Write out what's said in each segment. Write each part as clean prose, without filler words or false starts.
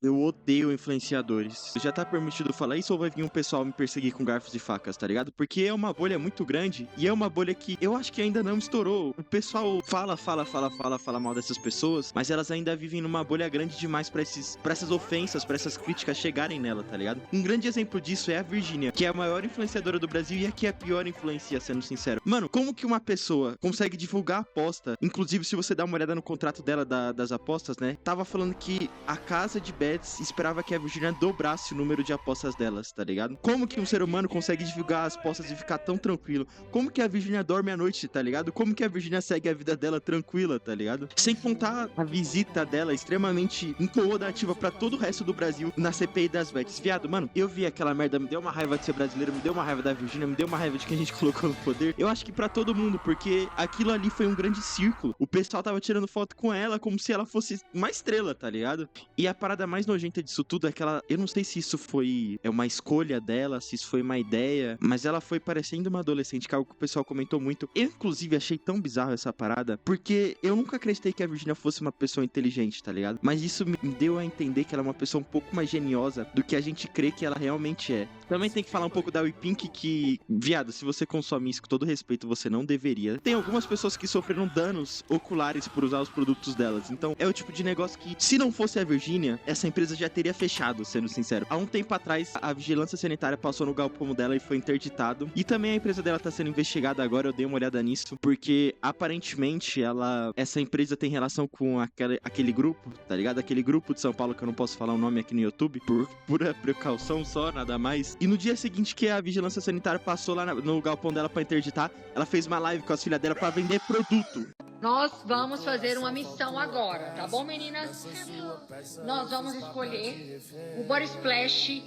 Eu odeio influenciadores. Já tá permitido falar isso ou vai vir um pessoal me perseguir com garfos e facas, tá ligado? Porque é uma bolha muito grande e é uma bolha que eu acho que ainda não estourou. O pessoal fala mal dessas pessoas, mas elas ainda vivem numa bolha grande demais pra essas ofensas, pra essas críticas chegarem nela, tá ligado? Um grande exemplo disso é a Virgínia, que é a maior influenciadora do Brasil e a que é a pior influencia, sendo sincero. Mano, como que uma pessoa consegue divulgar a aposta? Inclusive, se você dá uma olhada no contrato dela das apostas, né? Tava falando que a casa de bets esperava que a Virgínia dobrasse o número de apostas delas, tá ligado? Como que um ser humano consegue divulgar as apostas e ficar tão tranquilo? Como que a Virgínia dorme à noite, tá ligado? Como que a Virgínia segue a vida dela tranquila, tá ligado? Sem contar a visita dela extremamente incomodativa pra todo o resto do Brasil na CPI das bets. Viado, mano, eu vi aquela merda, me deu uma raiva de ser brasileiro, me deu uma raiva da Virgínia, me deu uma raiva de que a gente colocou no poder. Eu acho que pra todo mundo, porque aquilo ali foi um grande círculo. O pessoal tava tirando foto com ela como se ela fosse uma estrela, tá ligado? E a parada mais nojenta disso tudo é que ela... Eu não sei se isso foi uma escolha dela, se isso foi uma ideia, mas ela foi parecendo uma adolescente, que é algo que o pessoal comentou muito. Eu, inclusive, achei tão bizarro essa parada, porque eu nunca acreditei que a Virgínia fosse uma pessoa inteligente, tá ligado? Mas isso me deu a entender que ela é uma pessoa um pouco mais geniosa do que a gente crê que ela realmente é. Também tem que falar um pouco da Pink, que, viado, se você consome isso com todo respeito, você não deveria. Tem algumas pessoas que sofreram danos oculares por usar os produtos delas, então é o tipo de negócio que, se não fosse a Virgínia, essa empresa já teria fechado, sendo sincero. Há um tempo atrás, a vigilância sanitária passou no galpão dela e foi interditado. E também a empresa dela tá sendo investigada agora, eu dei uma olhada nisso, porque aparentemente essa empresa tem relação com aquele grupo, tá ligado? Aquele grupo de São Paulo que eu não posso falar o nome aqui no YouTube, por pura precaução só, nada mais. E no dia seguinte que a vigilância sanitária passou lá no galpão dela pra interditar, ela fez uma live com as filhas dela pra vender produto. Nós vamos fazer uma missão agora, tá bom, meninas? Nós vamos escolher o Body Splash,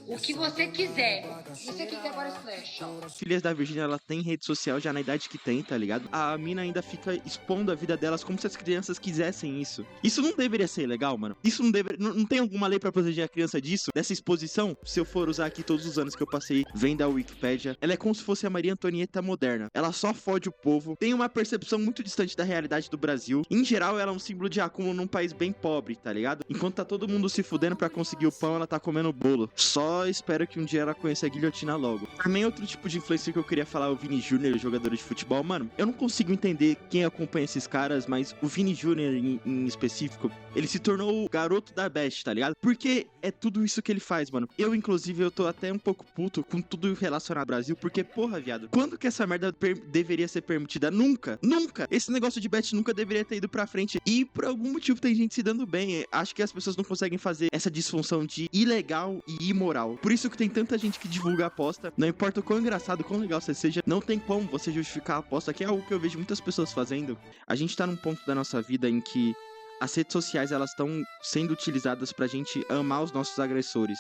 o que você quiser. Se você quiser Body Splash, ó. Filhas da Virgínia, ela tem rede social já na idade que tem, tá ligado? A mina ainda fica expondo a vida delas como se as crianças quisessem isso. Isso não deveria ser legal, mano. Isso não deveria... Não tem alguma lei pra proteger a criança disso? Dessa exposição? Se eu for usar aqui todos os anos que eu passei vendo a Wikipédia, ela é como se fosse a Maria Antonieta moderna. Ela só fode o povo, tem uma percepção muito distante da realidade do Brasil. Em geral, ela é um símbolo de acúmulo num país bem pobre, tá ligado? Enquanto tá todo mundo se fudendo pra conseguir o pão, ela tá comendo bolo. Só espero que um dia ela conheça a guilhotina logo. Também outro tipo de influencer que eu queria falar é o Vini Júnior, jogador de futebol. Mano, eu não consigo entender quem acompanha esses caras, mas o Vini Júnior em específico, ele se tornou o garoto da Best, tá ligado? Porque é tudo isso que ele faz, mano. Inclusive, eu tô até um pouco puto com tudo relacionado ao Brasil, porque, porra, viado, quando que essa merda deveria ser permitida? Nunca! Nunca! Esse negócio de bet nunca deveria ter ido pra frente. E por algum motivo tem gente se dando bem. Acho que as pessoas não conseguem fazer essa disfunção de ilegal e imoral. Por isso que tem tanta gente que divulga a aposta. Não importa o quão engraçado, o quão legal você seja, não tem como você justificar a aposta, que é algo que eu vejo muitas pessoas fazendo. A gente tá num ponto da nossa vida em que as redes sociais, elas estão sendo utilizadas pra gente amar os nossos agressores,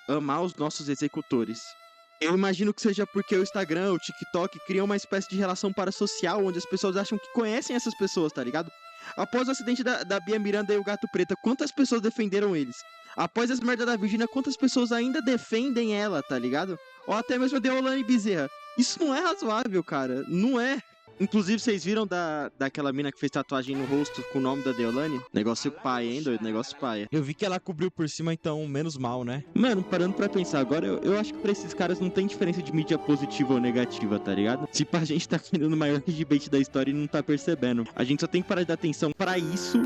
amar os nossos executores. Eu imagino que seja porque o Instagram, o TikTok criam uma espécie de relação parasocial, onde as pessoas acham que conhecem essas pessoas, tá ligado? Após o acidente da Bia Miranda e o Gato Preta, quantas pessoas defenderam eles? Após as merdas da Virgínia, quantas pessoas ainda defendem ela, tá ligado? Ou até mesmo a Deolane Bezerra. Isso não é razoável, cara. Não é. Inclusive, vocês viram daquela mina que fez tatuagem no rosto com o nome da Deolane? Negócio paia, hein, doido? Negócio paia. Eu vi que ela cobriu por cima, então menos mal, né? Mano, parando pra pensar agora, eu acho que pra esses caras não tem diferença de mídia positiva ou negativa, tá ligado? Tipo, a gente tá querendo o maior debate da história e não tá percebendo. A gente só tem que parar de dar atenção pra isso.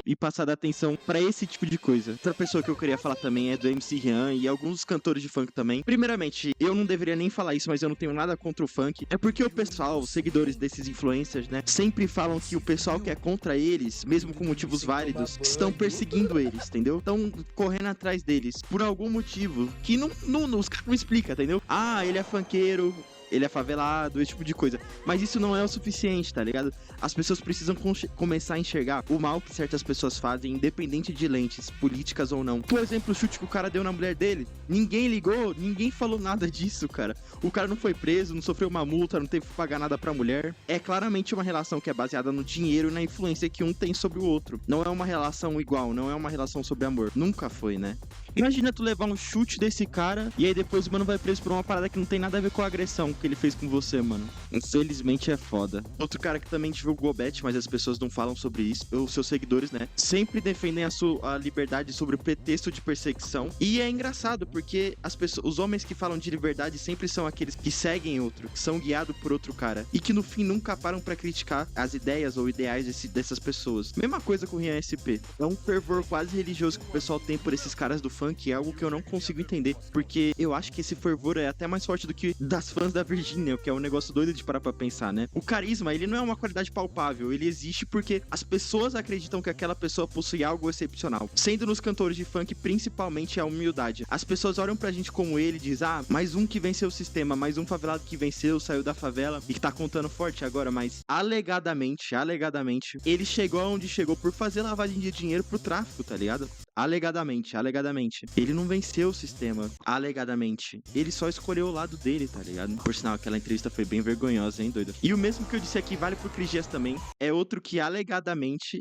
E passar da atenção pra esse tipo de coisa. Outra pessoa que eu queria falar também é do MC Rian e alguns cantores de funk também. Primeiramente, eu não deveria nem falar isso, mas eu não tenho nada contra o funk. É porque o pessoal, os seguidores desses influencers, né, sempre falam que o pessoal que é contra eles, mesmo com motivos válidos, estão perseguindo eles, entendeu? Estão correndo atrás deles por algum motivo que os caras não explicam, entendeu? Ah, ele é funkeiro, ele é favelado, esse tipo de coisa. Mas isso não é o suficiente, tá ligado? As pessoas precisam começar a enxergar o mal que certas pessoas fazem, independente de lentes, políticas ou não. Por exemplo, o chute que o cara deu na mulher dele, ninguém ligou, ninguém falou nada disso, cara. O cara não foi preso, não sofreu uma multa, não teve que pagar nada pra mulher. É claramente uma relação que é baseada no dinheiro e na influência que um tem sobre o outro. Não é uma relação igual, não é uma relação sobre amor. Nunca foi, né? Imagina tu levar um chute desse cara e aí depois o mano vai preso por uma parada que não tem nada a ver com a agressão que ele fez com você, mano. Infelizmente é foda. Outro cara que também divulgou bet, mas as pessoas não falam sobre isso, os seus seguidores, né? Sempre defendem a liberdade sobre o pretexto de perseguição. E é engraçado, porque os homens que falam de liberdade sempre são aqueles que seguem outro, que são guiados por outro cara. E que no fim nunca param pra criticar as ideias ou ideais dessas pessoas. Mesma coisa com o Rian SP. É um fervor quase religioso que o pessoal tem por esses caras do funk, é algo que eu não consigo entender. Porque eu acho que esse fervor é até mais forte do que das fãs da Virgínia, que é um negócio doido de parar pra pensar, né? O carisma, ele não é uma qualidade palpável, ele existe porque as pessoas acreditam que aquela pessoa possui algo excepcional. Sendo nos cantores de funk, principalmente a humildade. As pessoas olham pra gente como ele e dizem, mais um que venceu o sistema, mais um favelado que venceu, saiu da favela e que tá contando forte agora, mas alegadamente, ele chegou aonde chegou por fazer lavagem de dinheiro pro tráfico, tá ligado? Alegadamente. Ele não venceu o sistema, alegadamente. Ele só escolheu o lado dele, tá ligado? Por sinal, aquela entrevista foi bem vergonhosa, hein, doido? E o mesmo que eu disse aqui vale pro Cris Dias também. É outro que alegadamente,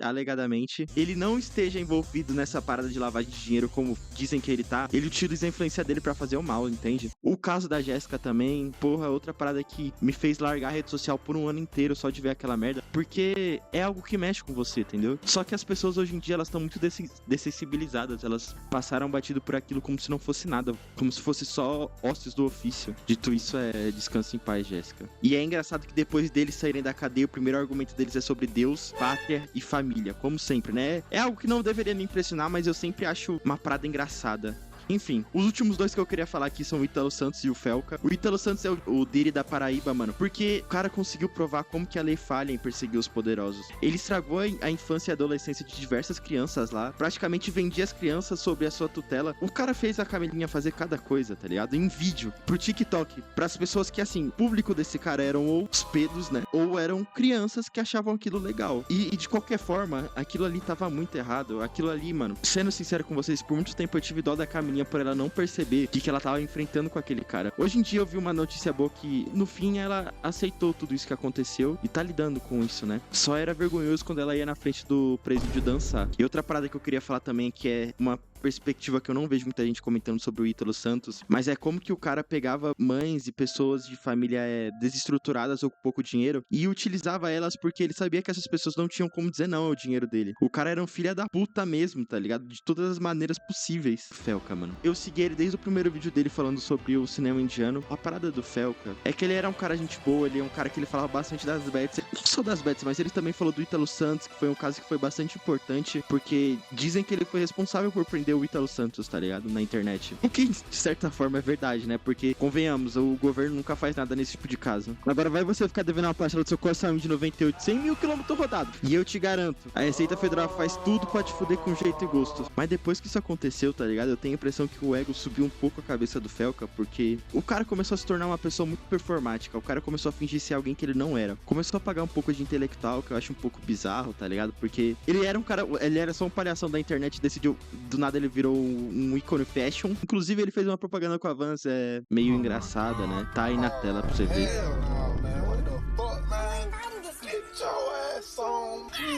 ele não esteja envolvido nessa parada de lavagem de dinheiro como dizem que ele tá. Ele utiliza a influência dele pra fazer o mal, entende? O caso da Jéssica também, porra, outra parada que me fez largar a rede social por um ano inteiro só de ver aquela merda. Porque é algo que mexe com você, entendeu? Só que as pessoas hoje em dia, elas estão muito dessensibilizadas. Elas passaram batido por aquilo como se não fosse nada. Como se fosse só ossos do ofício. Dito isso, descanse em paz, Jéssica. E é engraçado que depois deles saírem da cadeia, o primeiro argumento deles é sobre Deus, pátria e família. Como sempre, né? É algo que não deveria me impressionar, mas eu sempre acho uma parada engraçada. Enfim, os últimos dois que eu queria falar aqui são o Ítalo Santos e o Felca. O Ítalo Santos é o Diri da Paraíba, mano, porque o cara conseguiu provar como que a lei falha em perseguir os poderosos. Ele estragou a infância e a adolescência de diversas crianças lá, praticamente vendia as crianças sob a sua tutela. O cara fez a Camelinha fazer cada coisa, tá ligado? Em vídeo, pro TikTok, pras pessoas que, assim, o público desse cara eram ou os pedos, né? Ou eram crianças que achavam aquilo legal. E de qualquer forma, aquilo ali tava muito errado. Aquilo ali, mano, sendo sincero com vocês, por muito tempo eu tive dó da Camelinha por ela não perceber o que ela tava enfrentando com aquele cara. Hoje em dia eu vi uma notícia boa que, no fim, ela aceitou tudo isso que aconteceu e tá lidando com isso, né? Só era vergonhoso quando ela ia na frente do presídio dançar. E outra parada que eu queria falar também, que é uma perspectiva que eu não vejo muita gente comentando sobre o Ítalo Santos, mas é como que o cara pegava mães e pessoas de família desestruturadas ou com pouco dinheiro e utilizava elas porque ele sabia que essas pessoas não tinham como dizer não ao dinheiro dele. O cara era um filho da puta mesmo, tá ligado? De todas as maneiras possíveis. Felca, mano. Eu segui ele desde o primeiro vídeo dele falando sobre o cinema indiano. A parada do Felca é que ele era um cara gente boa, ele é um cara que ele falava bastante das bets, não só das bets, mas ele também falou do Ítalo Santos, que foi um caso que foi bastante importante, porque dizem que ele foi responsável por prender o Ítalo Santos, tá ligado? Na internet. O que, de certa forma, é verdade, né? Porque, convenhamos, o governo nunca faz nada nesse tipo de caso. Agora vai você ficar devendo uma parcela do seu coração de 98, 100 mil quilômetros rodados. E eu te garanto, a Receita Federal faz tudo pra te fuder com jeito e gosto. Mas depois que isso aconteceu, tá ligado? Eu tenho a impressão que o ego subiu um pouco a cabeça do Felca, porque o cara começou a se tornar uma pessoa muito performática. O cara começou a fingir ser alguém que ele não era. Começou a pagar um pouco de intelectual, que eu acho um pouco bizarro, tá ligado? Porque ele era um cara, ele era só um palhação da internet e decidiu, do nada ele virou um ícone fashion. Inclusive ele fez uma propaganda com a Vans, meio engraçada, né? Tá aí na tela pra você ver.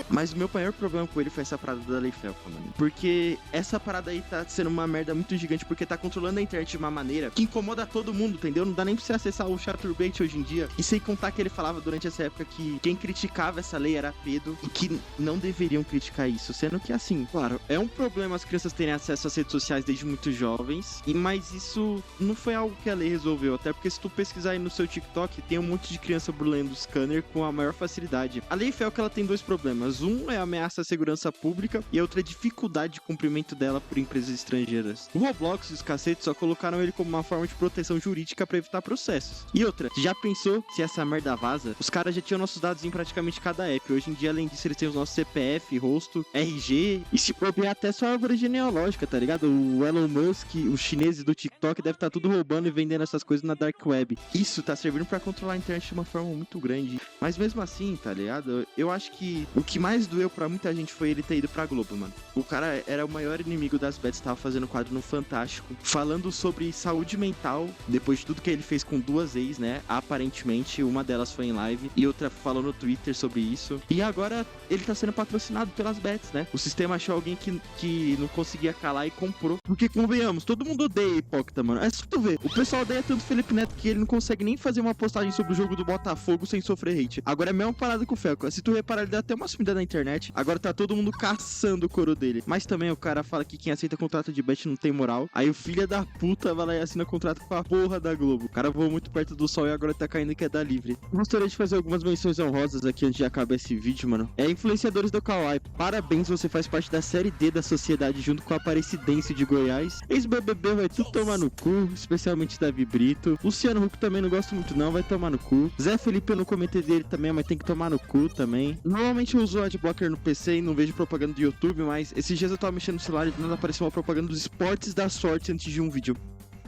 Mas o meu maior problema com ele foi essa parada da Lei Felca, mano. Porque essa parada aí tá sendo uma merda muito gigante, porque tá controlando a internet de uma maneira que incomoda todo mundo, entendeu? Não dá nem pra você acessar o Chaturbate hoje em dia. E sem contar que ele falava durante essa época que quem criticava essa lei era pedo e que não deveriam criticar isso. Sendo que, assim, claro, é um problema as crianças terem acesso às redes sociais desde muito jovens, mas isso não foi algo que a lei resolveu. Até porque se tu pesquisar aí no seu TikTok, tem um monte de criança burlando o scanner com a maior facilidade. A Lei Felca, ela tem dois problemas. motivos. Um é a ameaça à segurança pública e a outra é a dificuldade de cumprimento dela por empresas estrangeiras. O Roblox e os cacetes só colocaram ele como uma forma de proteção jurídica pra evitar processos. E outra, já pensou se essa merda vaza? Os caras já tinham nossos dados em praticamente cada app. Hoje em dia, além disso, eles têm os nossos CPF, rosto, RG e se bobear até sua árvore genealógica, tá ligado? O Elon Musk, os chineses do TikTok devem estar tudo roubando e vendendo essas coisas na Dark Web. Isso tá servindo pra controlar a internet de uma forma muito grande. Mas mesmo assim, tá ligado? Eu acho que o que mais doeu pra muita gente foi ele ter ido pra Globo, mano. O cara era o maior inimigo das bets, tava fazendo quadro no Fantástico, falando sobre saúde mental, depois de tudo que ele fez com duas ex, né? Aparentemente, uma delas foi em live e outra falou no Twitter sobre isso. E agora ele tá sendo patrocinado pelas bets, né? O sistema achou alguém que não conseguia calar e comprou. Porque, convenhamos, todo mundo odeia hipócrita, mano. É só tu ver. O pessoal odeia tanto o Felipe Neto que ele não consegue nem fazer uma postagem sobre o jogo do Botafogo sem sofrer hate. Agora é a mesma parada com o Felco. Se tu reparar, ele deu até uma sumida na internet. Agora tá todo mundo caçando o coro dele. Mas também o cara fala que quem aceita contrato de bet não tem moral. Aí o filho da puta vai lá e assina contrato com a porra da Globo. O cara voou muito perto do sol e agora tá caindo e quer dar livre. Gostaria de fazer algumas menções honrosas aqui antes de acabar esse vídeo, mano. Influenciadores do Kawaii. Parabéns, você faz parte da série D da sociedade junto com a Aparecidense de Goiás. Ex-BBB vai tudo tomar no cu, especialmente Davi Brito. Luciano Huck também não gosto muito não, vai tomar no cu. Zé Felipe eu não comentei dele também, mas tem que tomar no cu também. Normalmente eu uso o Adblocker no PC e não vejo propaganda do YouTube, mas esses dias eu tava mexendo no celular e do nada apareceu uma propaganda dos esportes da sorte antes de um vídeo.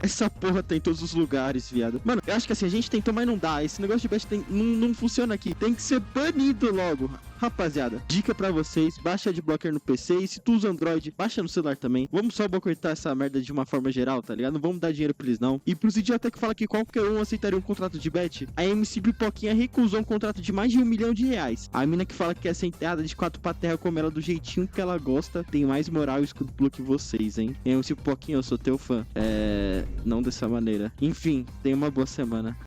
Essa porra tem em todos os lugares, viado. Mano, eu acho que assim, a gente tentou, mas não dá. Esse negócio de bet não funciona aqui. Tem que ser banido logo. Rapaziada, dica pra vocês, baixa Adblocker no PC e se tu usa Android, baixa no celular também. Vamos só boicotar essa merda de uma forma geral, tá ligado? Não vamos dar dinheiro pra eles não. E pros idiotas que falam que qualquer um aceitaria um contrato de bet, a MC Pipoquinha recusou um contrato de mais de R$1 milhão. A mina que fala que é sentada de quatro pra terra, come ela do jeitinho que ela gosta, tem mais moral e escrúpulo que vocês, hein? MC Pipoquinha, eu sou teu fã. Não dessa maneira. Enfim, tenha uma boa semana.